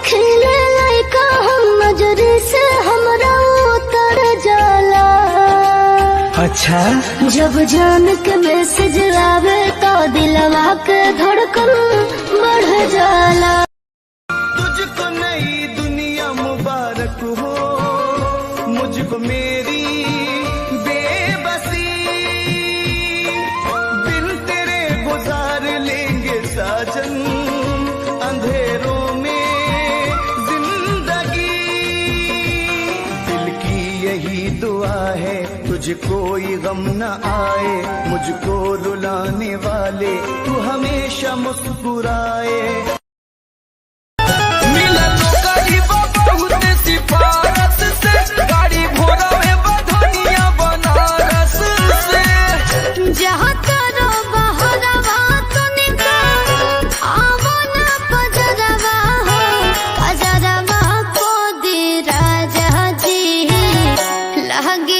देखले लइका हम नजरी से हमरा उतर जाला। अच्छा जब जान के मैसेज आवे तो दिलवा के धड़कन बढ़ जाला। तुझको नई दुनिया मुबारक हो, मुझको मेरी बेबसी, बिन तेरे गुजार लेंगे साजन अंधेरों में जिंदगी। दिल की यही दुआ है तुझे कोई गम न आए, मुझको रुलाने वाले तू हमेशा मुस्कुराए। गाड़ी घोड़ा में बधनिया बनारस से, जहाँ करो बहरवा तो निकाल आवो ना पजरवा हो। पजरवा को दी राजा जी लगे